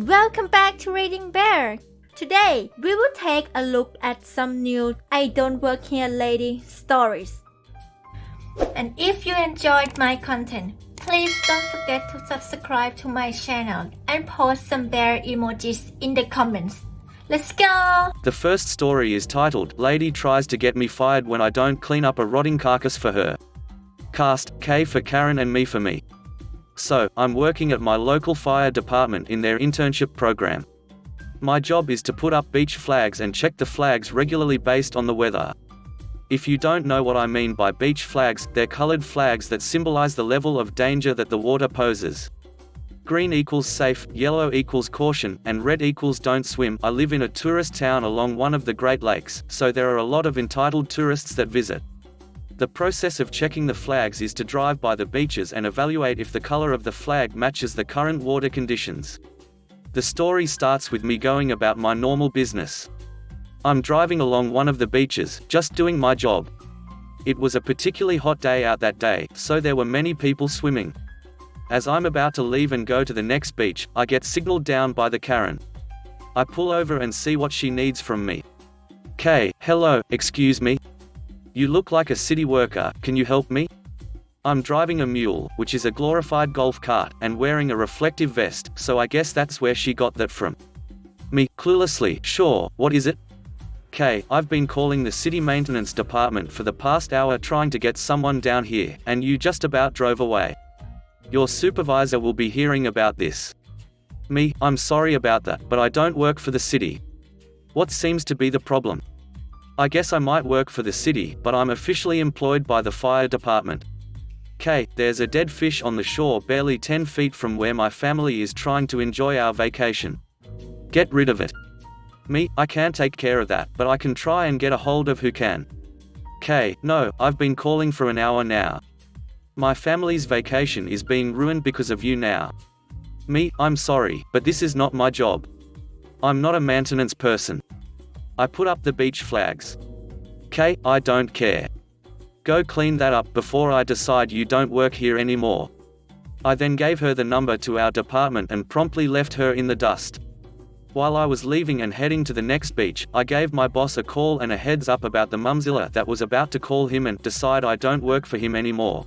Welcome back to Reading Bear. Today, we will take a look at some new I Don't Work Here Lady stories. And if you enjoyed my content, please don't forget to subscribe to my channel and post some bear emojis in the comments. Let's go! The first story is titled, Lady Tries to Get Me Fired When I Don't Clean Up a Rotting Carcass for Her. Cast, K for Karen and me for me. So, I'm working at my local fire department in their internship program. My job is to put up beach flags and check the flags regularly based on the weather. If you don't know what I mean by beach flags, they're colored flags that symbolize the level of danger that the water poses. Green equals safe, yellow equals caution, and red equals don't swim. I live in a tourist town along one of the Great Lakes, so there are a lot of entitled tourists that visit. The process of checking the flags is to drive by the beaches and evaluate if the color of the flag matches the current water conditions. The story starts with me going about my normal business. I'm driving along one of the beaches, just doing my job. It was a particularly hot day out that day, so there were many people swimming. As I'm about to leave and go to the next beach, I get signaled down by the Karen. I pull over and see what she needs from me. K, hello, excuse me? You look like a city worker, can you help me? I'm driving a mule, which is a glorified golf cart, and wearing a reflective vest, so I guess that's where she got that from. Me, cluelessly, sure, what is it? K, I've been calling the city maintenance department for the past hour trying to get someone down here, and you just about drove away. Your supervisor will be hearing about this. Me, I'm sorry about that, but I don't work for the city. What seems to be the problem? I guess I might work for the city, but I'm officially employed by the fire department. K, there's a dead fish on the shore barely 10 feet from where my family is trying to enjoy our vacation. Get rid of it. Me, I can't take care of that, but I can try and get a hold of who can. K, no, I've been calling for an hour now. My family's vacation is being ruined because of you now. Me, I'm sorry, but this is not my job. I'm not a maintenance person. I put up the beach flags. K, I don't care. Go clean that up before I decide you don't work here anymore. I then gave her the number to our department and promptly left her in the dust. While I was leaving and heading to the next beach, I gave my boss a call and a heads up about the mumzilla that was about to call him and decide I don't work for him anymore.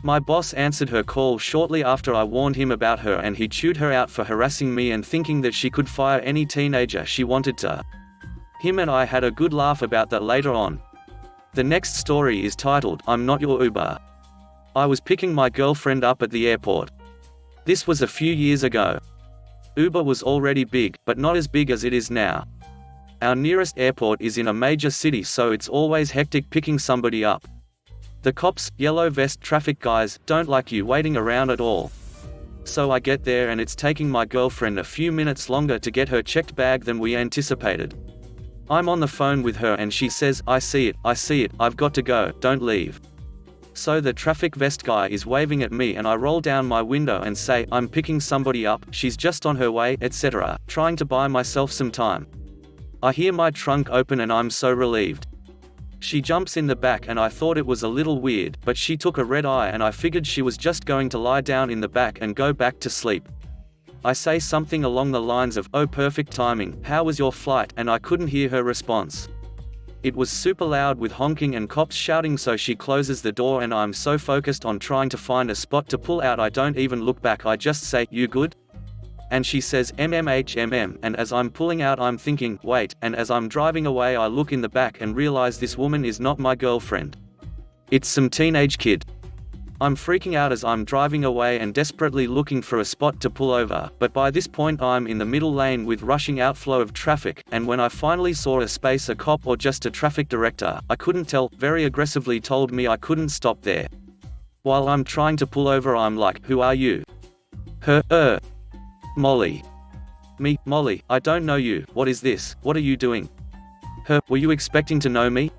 My boss answered her call shortly after I warned him about her, and he chewed her out for harassing me and thinking that she could fire any teenager she wanted to. Him and I had a good laugh about that later on. The next story is titled, I'm Not Your Uber. I was picking my girlfriend up at the airport. This was a few years ago. Uber was already big, but not as big as it is now. Our nearest airport is in a major city, so it's always hectic picking somebody up. The cops, yellow vest traffic guys, don't like you waiting around at all. So I get there and it's taking my girlfriend a few minutes longer to get her checked bag than we anticipated. I'm on the phone with her and she says, I see it, I've got to go, don't leave. So the traffic vest guy is waving at me and I roll down my window and say, I'm picking somebody up, she's just on her way, etc., trying to buy myself some time. I hear my trunk open and I'm so relieved. She jumps in the back and I thought it was a little weird, but she took a red eye and I figured she was just going to lie down in the back and go back to sleep. I say something along the lines of, oh perfect timing, how was your flight, and I couldn't hear her response. It was super loud with honking and cops shouting, so she closes the door and I'm so focused on trying to find a spot to pull out I don't even look back, I just say, you good? And she says MMHMM, and as I'm pulling out I'm thinking, wait, and as I'm driving away I look in the back and realize this woman is not my girlfriend. It's some teenage kid. I'm freaking out as I'm driving away and desperately looking for a spot to pull over, but by this point I'm in the middle lane with rushing outflow of traffic, and when I finally saw a space, a cop or just a traffic director, I couldn't tell, very aggressively told me I couldn't stop there. While I'm trying to pull over I'm like, who are you? Her, Molly. Me, Molly, I don't know you, what is this, what are you doing? Her, were you expecting to know me?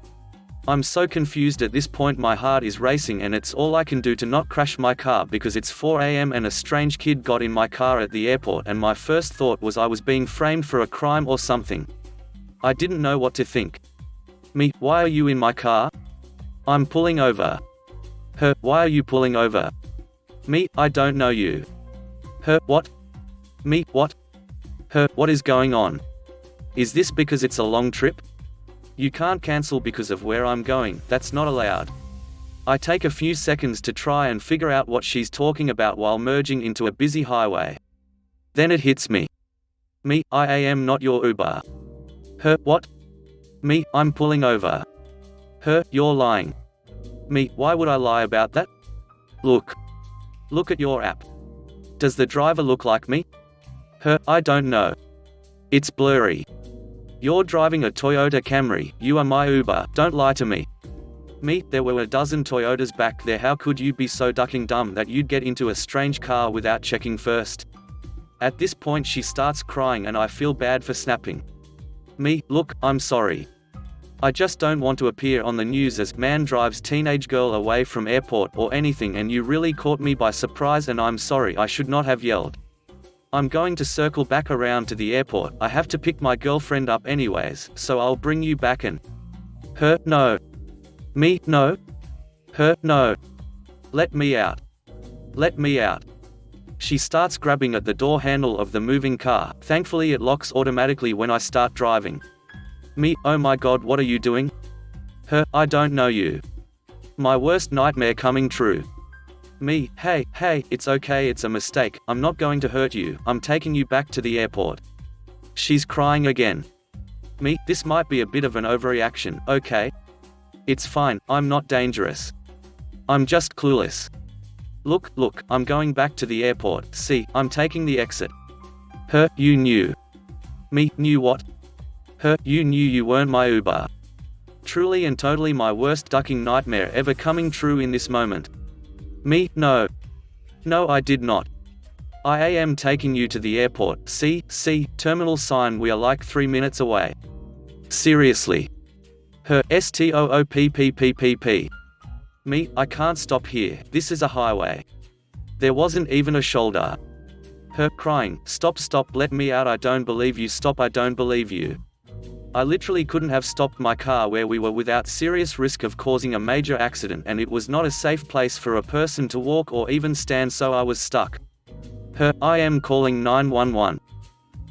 I'm so confused at this point, my heart is racing and it's all I can do to not crash my car because it's 4 a.m. and a strange kid got in my car at the airport and my first thought was I was being framed for a crime or something. I didn't know what to think. Me, why are you in my car? I'm pulling over. Her, why are you pulling over? Me, I don't know you. Her, what? Me, what? What is going on? Is this because it's a long trip? You can't cancel because of where I'm going, that's not allowed. I take a few seconds to try and figure out what she's talking about while merging into a busy highway. Then it hits me. Me, I am not your Uber. What? Me, I'm pulling over. You're lying. Me, why would I lie about that? Look. Look at your app. Does the driver look like me? I don't know. It's blurry. You're driving a Toyota Camry, you are my Uber, don't lie to me. Me, there were a dozen Toyotas back there, how could you be so ducking dumb that you'd get into a strange car without checking first? At this point she starts crying and I feel bad for snapping. Me, look, I'm sorry. I just don't want to appear on the news as man drives teenage girl away from airport or anything, and you really caught me by surprise and I'm sorry, I should not have yelled. I'm going to circle back around to the airport, I have to pick my girlfriend up anyways, so I'll bring you back and… No. Me, no. No. Let me out. Let me out. She starts grabbing at the door handle of the moving car, thankfully it locks automatically when I start driving. Me, oh my god, what are you doing? I don't know you. My worst nightmare coming true. Me, hey, it's okay, it's a mistake, I'm not going to hurt you, I'm taking you back to the airport. She's crying again. Me, this might be a bit of an overreaction, okay? It's fine, I'm not dangerous. I'm just clueless. Look, I'm going back to the airport, see, I'm taking the exit. You knew. Me, knew what? You knew you weren't my Uber. Truly and totally my worst ducking nightmare ever coming true in this moment. Me, no. No, I did not. I am taking you to the airport, see, terminal sign, we are like 3 minutes away. Seriously. Stoopppp. Me, I can't stop here, this is a highway. There wasn't even a shoulder. Crying, stop, let me out, I don't believe you, stop, I don't believe you. I literally couldn't have stopped my car where we were without serious risk of causing a major accident, and it was not a safe place for a person to walk or even stand, so I was stuck. I am calling 911.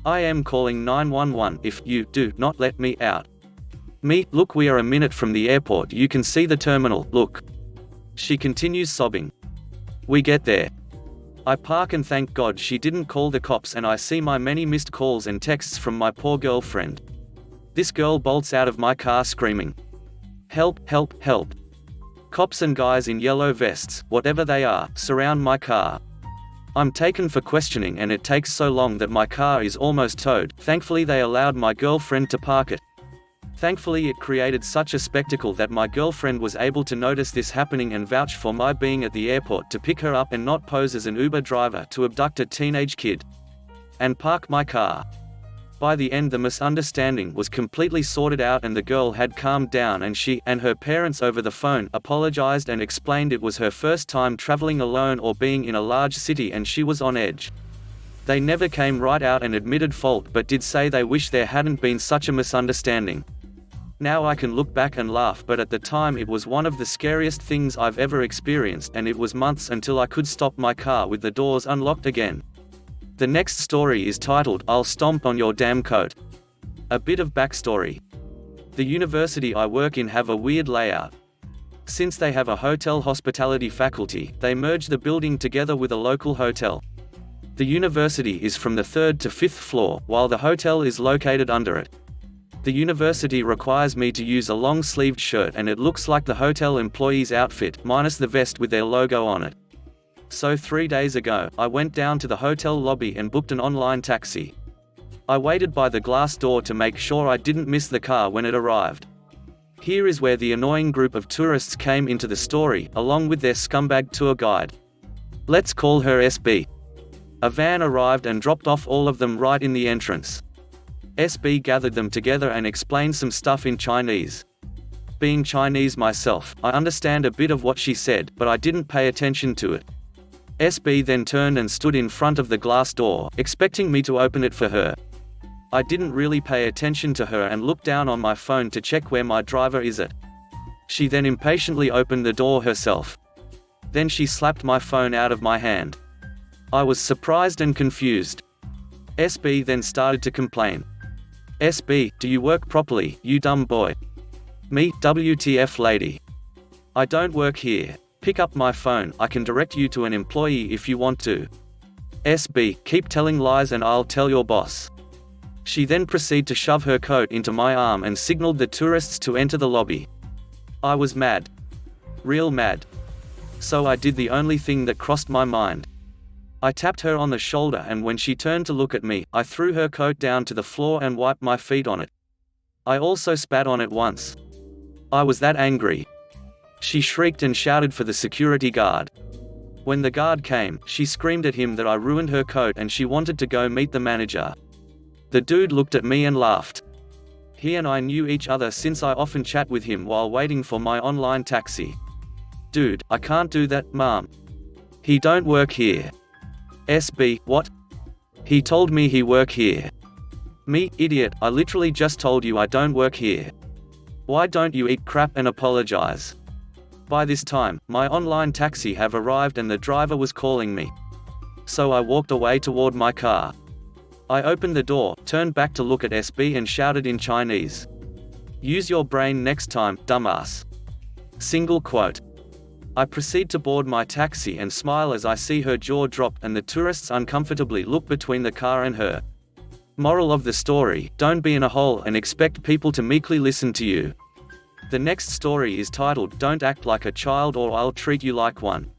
I am calling 911 if you do not let me out. Me, look, we are a minute from the airport, you can see the terminal, look. She continues sobbing. We get there. I park and thank God she didn't call the cops, and I see my many missed calls and texts from my poor girlfriend. This girl bolts out of my car screaming. Help, help, help. Cops and guys in yellow vests, whatever they are, surround my car. I'm taken for questioning and it takes so long that my car is almost towed. Thankfully they allowed my girlfriend to park it. Thankfully it created such a spectacle that my girlfriend was able to notice this happening and vouch for my being at the airport to pick her up and not pose as an Uber driver to abduct a teenage kid. And park my car. By the end the misunderstanding was completely sorted out and the girl had calmed down, and she and her parents over the phone apologized and explained it was her first time traveling alone or being in a large city and she was on edge. They never came right out and admitted fault, but did say they wish there hadn't been such a misunderstanding. Now I can look back and laugh, but at the time it was one of the scariest things I've ever experienced, and it was months until I could stop my car with the doors unlocked again. The next story is titled, I'll Stomp on Your Damn Coat. A bit of backstory. The university I work in have a weird layout. Since they have a hotel hospitality faculty, they merge the building together with a local hotel. The university is from the 3rd to 5th floor, while the hotel is located under it. The university requires me to use a long-sleeved shirt, and it looks like the hotel employee's outfit, minus the vest with their logo on it. So 3 days ago, I went down to the hotel lobby and booked an online taxi. I waited by the glass door to make sure I didn't miss the car when it arrived. Here is where the annoying group of tourists came into the story, along with their scumbag tour guide. Let's call her SB. A van arrived and dropped off all of them right in the entrance. SB gathered them together and explained some stuff in Chinese. Being Chinese myself, I understand a bit of what she said, but I didn't pay attention to it. SB then turned and stood in front of the glass door, expecting me to open it for her. I didn't really pay attention to her and looked down on my phone to check where my driver is at. She then impatiently opened the door herself. Then she slapped my phone out of my hand. I was surprised and confused. SB then started to complain. SB, do you work properly, you dumb boy? Me, WTF lady. I don't work here. Pick up my phone, I can direct you to an employee if you want to. SB, keep telling lies and I'll tell your boss. She then proceeded to shove her coat into my arm and signaled the tourists to enter the lobby. I was mad. Real mad. So I did the only thing that crossed my mind. I tapped her on the shoulder, and when she turned to look at me, I threw her coat down to the floor and wiped my feet on it. I also spat on it once. I was that angry. She shrieked and shouted for the security guard. When the guard came, she screamed at him that I ruined her coat and she wanted to go meet the manager. The dude looked at me and laughed. He and I knew each other since I often chat with him while waiting for my online taxi. Dude, I can't do that, mom. He don't work here. SB, what? He told me he work here. Me, idiot, I literally just told you I don't work here. Why don't you eat crap and apologize? By this time, my online taxi have arrived and the driver was calling me. So I walked away toward my car. I opened the door, turned back to look at SB and shouted in Chinese. Use your brain next time, dumbass. Single quote. I proceed to board my taxi and smile as I see her jaw drop and the tourists uncomfortably look between the car and her. Moral of the story, don't be in a hole and expect people to meekly listen to you. The next story is titled Don't Act Like a Child or I'll Treat You Like One.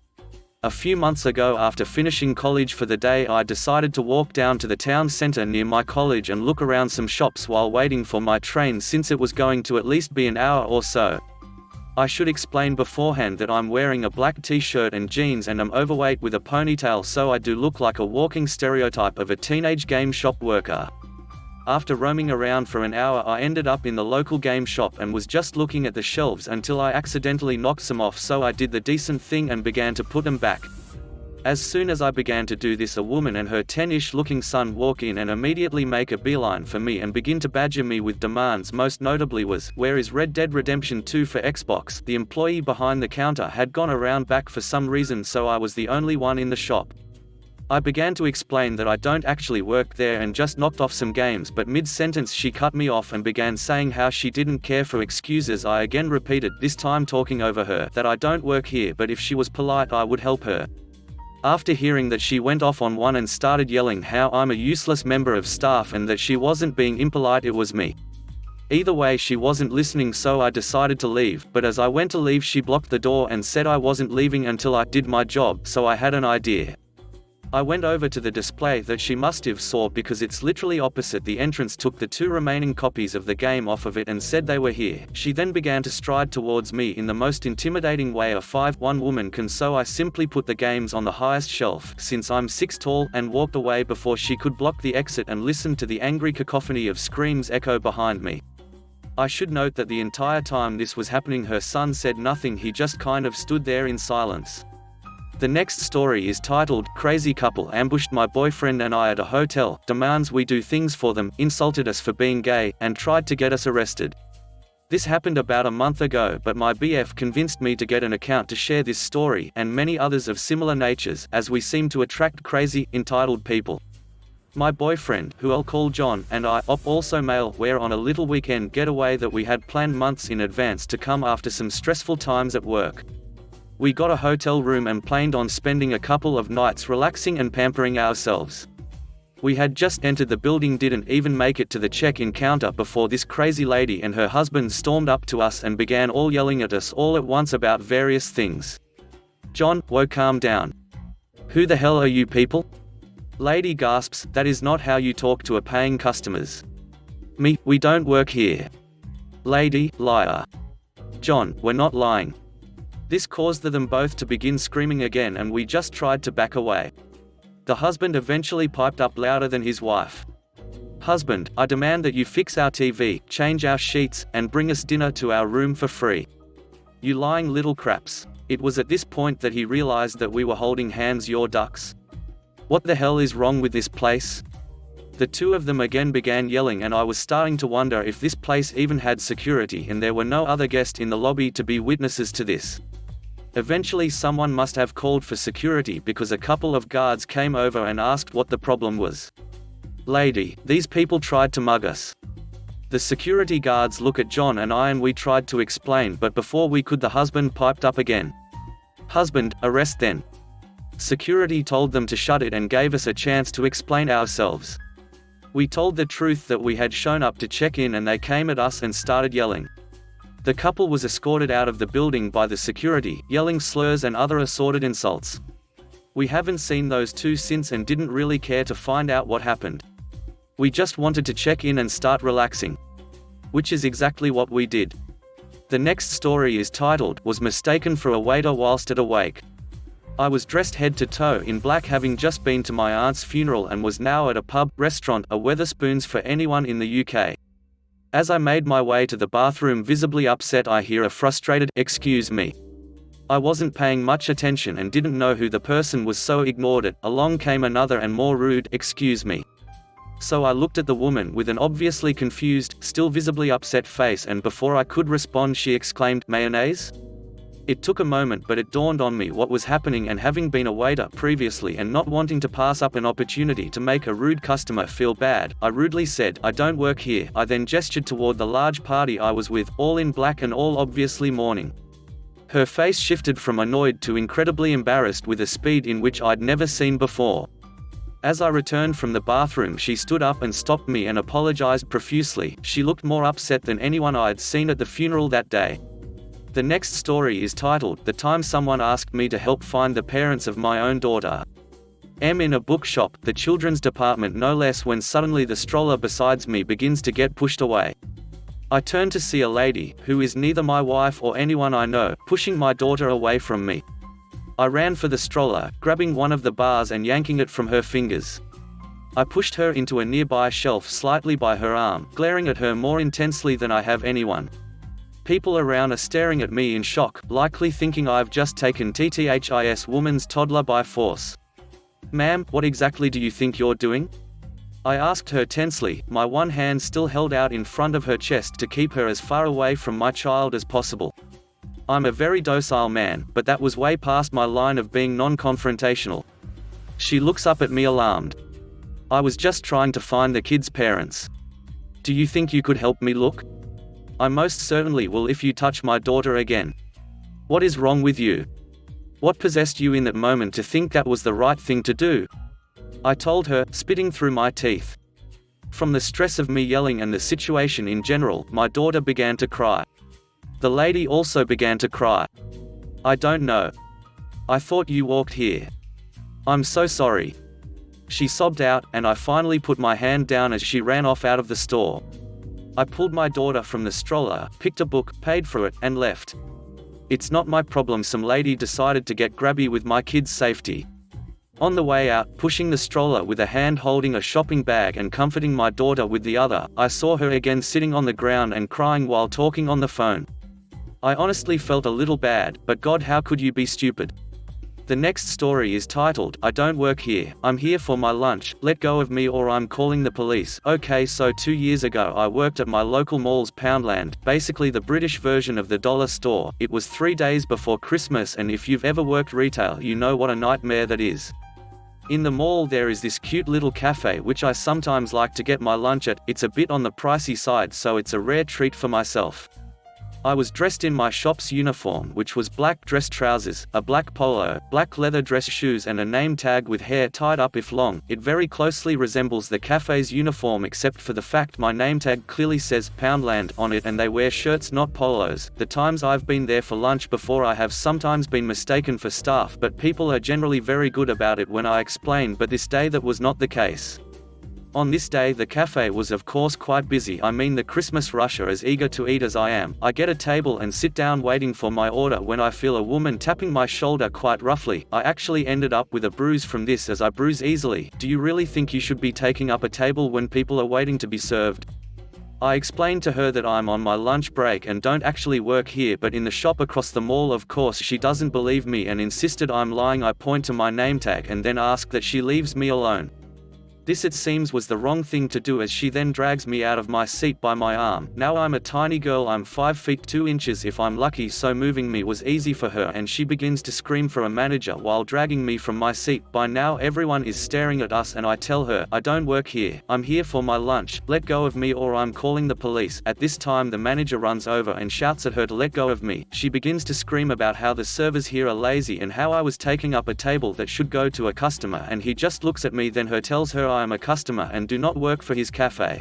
A few months ago, after finishing college for the day, I decided to walk down to the town center near my college and look around some shops while waiting for my train since it was going to at least be an hour or so. I should explain beforehand that I'm wearing a black t-shirt and jeans and am overweight with a ponytail, so I do look like a walking stereotype of a teenage game shop worker. After roaming around for an hour, I ended up in the local game shop and was just looking at the shelves until I accidentally knocked some off, so I did the decent thing and began to put them back. As soon as I began to do this, a woman and her 10-ish looking son walk in and immediately make a beeline for me and begin to badger me with demands. Most notably was, "Where is Red Dead Redemption 2 for Xbox?" The employee behind the counter had gone around back for some reason, so I was the only one in the shop. I began to explain that I don't actually work there and just knocked off some games, but mid-sentence she cut me off and began saying how she didn't care for excuses. I again repeated, this time talking over her, that I don't work here, but if she was polite I would help her. After hearing that, she went off on one and started yelling how I'm a useless member of staff and that she wasn't being impolite, it was me. Either way, she wasn't listening, so I decided to leave, but as I went to leave she blocked the door and said I wasn't leaving until I did my job, so I had an idea. I went over to the display that she must have saw because it's literally opposite the entrance, took the 2 remaining copies of the game off of it and said they were here. She then began to stride towards me in the most intimidating way a 5'1" woman can, so I simply put the games on the highest shelf, since I'm 6 tall, and walked away before she could block the exit and listened to the angry cacophony of screams echo behind me. I should note that the entire time this was happening her son said nothing, he just kind of stood there in silence. The next story is titled Crazy Couple Ambushed My Boyfriend and I at a Hotel, demands we do things for them, insulted us for being gay, and tried to get us arrested. This happened about a month ago, but my BF convinced me to get an account to share this story, and many others of similar natures, as we seem to attract crazy, entitled people. My boyfriend, who I'll call John, and I, also male, were on a little weekend getaway that we had planned months in advance to come after some stressful times at work. We got a hotel room and planned on spending a couple of nights relaxing and pampering ourselves. We had just entered the building, didn't even make it to the check-in counter before this crazy lady and her husband stormed up to us and began all yelling at us all at once about various things. John, whoa, calm down. Who the hell are you people? Lady gasps, that is not how you talk to a paying customers. Me, we don't work here. Lady, liar. John, we're not lying. This caused them both to begin screaming again and we just tried to back away. The husband eventually piped up louder than his wife. Husband, I demand that you fix our TV, change our sheets, and bring us dinner to our room for free. You lying little craps. It was at this point that he realized that we were holding hands, your ducks. What the hell is wrong with this place? The two of them again began yelling and I was starting to wonder if this place even had security and there were no other guests in the lobby to be witnesses to this. Eventually someone must have called for security because a couple of guards came over and asked what the problem was. Lady, these people tried to mug us. The security guards look at John and I and we tried to explain, but before we could the husband piped up again. Husband, arrest then. Security told them to shut it and gave us a chance to explain ourselves. We told the truth that we had shown up to check in and they came at us and started yelling. The couple was escorted out of the building by the security, yelling slurs and other assorted insults. We haven't seen those two since and didn't really care to find out what happened. We just wanted to check in and start relaxing. Which is exactly what we did. The next story is titled, Was Mistaken for a Waiter Whilst at a Wake. I was dressed head to toe in black, having just been to my aunt's funeral and was now at a pub, restaurant, a Wetherspoons for anyone in the UK. As I made my way to the bathroom visibly upset, I hear a frustrated, "Excuse me." I wasn't paying much attention and didn't know who the person was, so ignored it. Along came another and more rude, "Excuse me." So I looked at the woman with an obviously confused, still visibly upset face, and before I could respond she exclaimed, "Mayonnaise?" It took a moment, but it dawned on me what was happening, and having been a waiter previously and not wanting to pass up an opportunity to make a rude customer feel bad, I rudely said, "I don't work here." I then gestured toward the large party I was with, all in black and all obviously mourning. Her face shifted from annoyed to incredibly embarrassed with a speed in which I'd never seen before. As I returned from the bathroom, she stood up and stopped me and apologized profusely. She looked more upset than anyone I'd seen at the funeral that day. The next story is titled, The Time Someone Asked Me to Help Find the Parents of My Own Daughter. I'm in a bookshop, the children's department no less, when suddenly the stroller beside me begins to get pushed away. I turn to see a lady, who is neither my wife or anyone I know, pushing my daughter away from me. I ran for the stroller, grabbing one of the bars and yanking it from her fingers. I pushed her into a nearby shelf slightly by her arm, glaring at her more intensely than I have anyone. People around are staring at me in shock, likely thinking I've just taken TTHIS woman's toddler by force. "Ma'am, what exactly do you think you're doing?" I asked her tensely, my one hand still held out in front of her chest to keep her as far away from my child as possible. I'm a very docile man, but that was way past my line of being non-confrontational. She looks up at me alarmed. "I was just trying to find the kids' parents. Do you think you could help me look?" "I most certainly will if you touch my daughter again." "What is wrong with you? What possessed you in that moment to think that was the right thing to do?" I told her, spitting through my teeth. From the stress of me yelling and the situation in general, my daughter began to cry. The lady also began to cry. "I don't know. I thought you walked here. I'm so sorry." She sobbed out, and I finally put my hand down as she ran off out of the store. I pulled my daughter from the stroller, picked a book, paid for it, and left. It's not my problem some lady decided to get grabby with my kids' safety. On the way out, pushing the stroller with a hand holding a shopping bag and comforting my daughter with the other, I saw her again sitting on the ground and crying while talking on the phone. I honestly felt a little bad, but God, how could you be stupid? The next story is titled, I Don't Work Here, I'm Here for My Lunch, Let Go of Me or I'm Calling the Police. Okay, so 2 years ago I worked at my local mall's Poundland, basically the British version of the dollar store. It was 3 days before Christmas, and if you've ever worked retail you know what a nightmare that is. In the mall there is this cute little cafe which I sometimes like to get my lunch at. It's a bit on the pricey side, so it's a rare treat for myself. I was dressed in my shop's uniform, which was black dress trousers, a black polo, black leather dress shoes and a name tag with hair tied up if long. It very closely resembles the cafe's uniform except for the fact my name tag clearly says Poundland on it, and they wear shirts not polos. The times I've been there for lunch before I have sometimes been mistaken for staff, but people are generally very good about it when I explain, but this day that was not the case. On this day the cafe was of course quite busy. I mean the Christmas rush are as eager to eat as I am. I get a table and sit down waiting for my order when I feel a woman tapping my shoulder quite roughly. I actually ended up with a bruise from this, as I bruise easily. "Do you really think you should be taking up a table when people are waiting to be served?" I explained to her that I'm on my lunch break and don't actually work here but in the shop across the mall. Of course she doesn't believe me and insisted I'm lying. I point to my name tag and then ask that she leaves me alone. This it seems was the wrong thing to do, as she then drags me out of my seat by my arm. Now I'm a tiny girl, I'm 5 feet 2 inches if I'm lucky, so moving me was easy for her, and she begins to scream for a manager while dragging me from my seat. By now everyone is staring at us and I tell her, I don't work here, I'm here for my lunch, let go of me or I'm calling the police. At this time the manager runs over and shouts at her to let go of me. She begins to scream about how the servers here are lazy and how I was taking up a table that should go to a customer, and he just looks at me, then her tells her I am a customer and do not work for his cafe.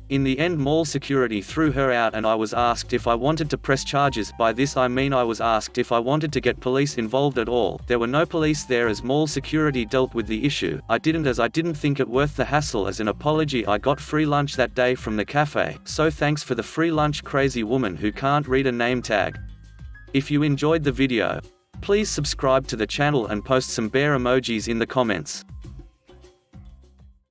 In the end mall security threw her out and I was asked if I wanted to press charges. By this I mean I was asked if I wanted to get police involved at all. There were no police there as mall security dealt with the issue. I didn't, as I didn't think it worth the hassle. As an apology I got free lunch that day from the cafe, so thanks for the free lunch, crazy woman who can't read a name tag. If you enjoyed the video, please subscribe to the channel and post some bear emojis in the comments.